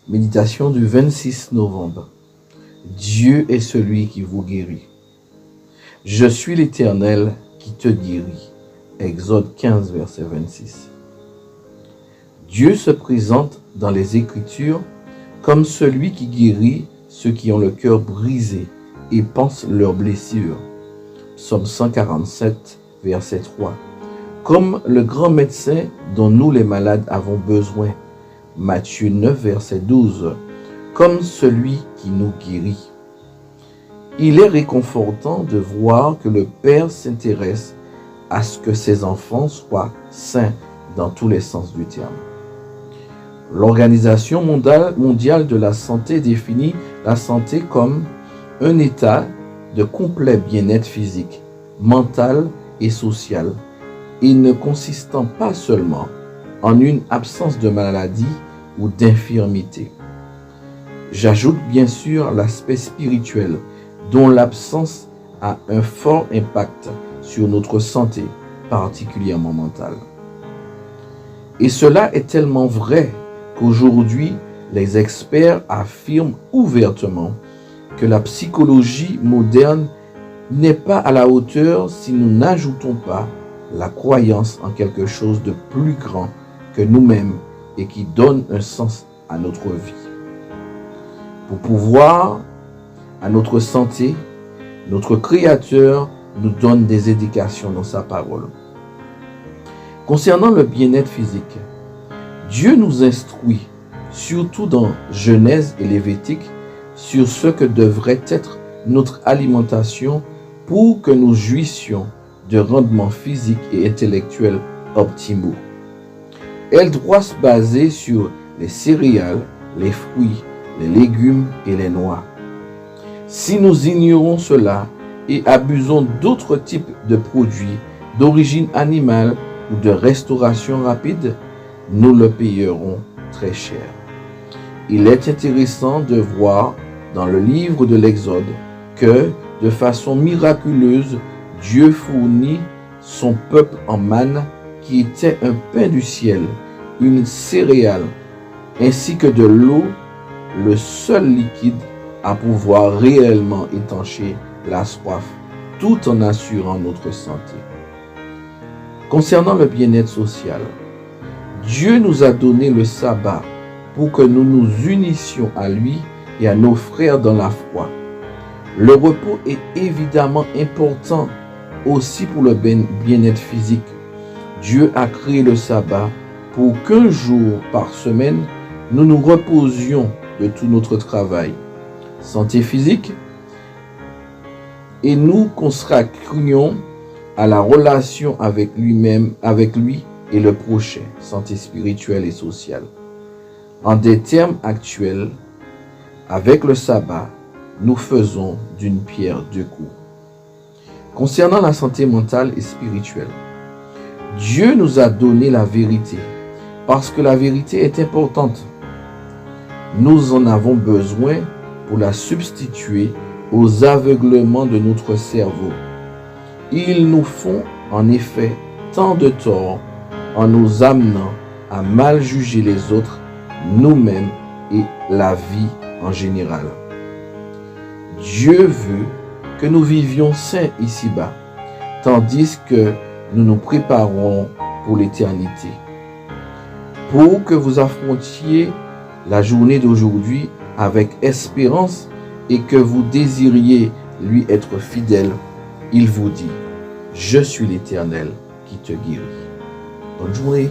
Méditation du 26 novembre. Dieu est celui qui vous guérit. Je suis l'Éternel qui te guérit. Exode 15, verset 26. Dieu se présente dans les Écritures comme celui qui guérit ceux qui ont le cœur brisé et pansent leurs blessures. Psaume 147, verset 3. Comme le grand médecin dont nous les malades avons besoin. Matthieu 9, verset 12. Comme celui qui nous guérit. Il est réconfortant de voir que le Père s'intéresse à ce que ses enfants soient sains dans tous les sens du terme. L'Organisation mondiale de la santé définit la santé comme un état de complet bien-être physique, mental et social, et ne consistant pas seulement en une absence de maladie ou d'infirmité. J'ajoute bien sûr l'aspect spirituel, dont l'absence a un fort impact sur notre santé, particulièrement mentale. Et cela est tellement vrai qu'aujourd'hui, les experts affirment ouvertement que la psychologie moderne n'est pas à la hauteur si nous n'ajoutons pas la croyance en quelque chose de plus grand que nous-mêmes et qui donne un sens à notre vie. Pour pouvoir à notre santé, notre Créateur nous donne des indications dans sa parole. Concernant le bien-être physique, Dieu nous instruit, surtout dans Genèse et Lévitique, sur ce que devrait être notre alimentation pour que nous jouissions de rendements physiques et intellectuels optimaux. Elle doit se baser sur les céréales, les fruits, les légumes et les noix. Si nous ignorons cela et abusons d'autres types de produits d'origine animale ou de restauration rapide, nous le payerons très cher. Il est intéressant de voir dans le livre de l'Exode que, de façon miraculeuse, Dieu fournit son peuple en manne qui était un pain du ciel, une céréale, ainsi que de l'eau, le seul liquide à pouvoir réellement étancher la soif, tout en assurant notre santé. Concernant le bien-être social, Dieu nous a donné le sabbat pour que nous nous unissions à lui et à nos frères dans la foi. Le repos est évidemment important aussi pour le bien-être physique. Dieu a créé le sabbat pour qu'un jour par semaine, nous nous reposions de tout notre travail, santé physique, et nous consacrions à la relation avec lui-même, avec lui et le prochain, santé spirituelle et sociale. En des termes actuels, avec le sabbat, nous faisons d'une pierre deux coups. Concernant la santé mentale et spirituelle, Dieu nous a donné la vérité, parce que la vérité est importante. Nous en avons besoin pour la substituer aux aveuglements de notre cerveau. Ils nous font en effet tant de tort en nous amenant à mal juger les autres, nous-mêmes et la vie en général. Dieu veut que nous vivions sains ici-bas, tandis que nous nous préparons pour l'éternité. Pour que vous affrontiez la journée d'aujourd'hui avec espérance et que vous désiriez lui être fidèle, il vous dit, je suis l'Éternel qui te guérit. Bonne journée.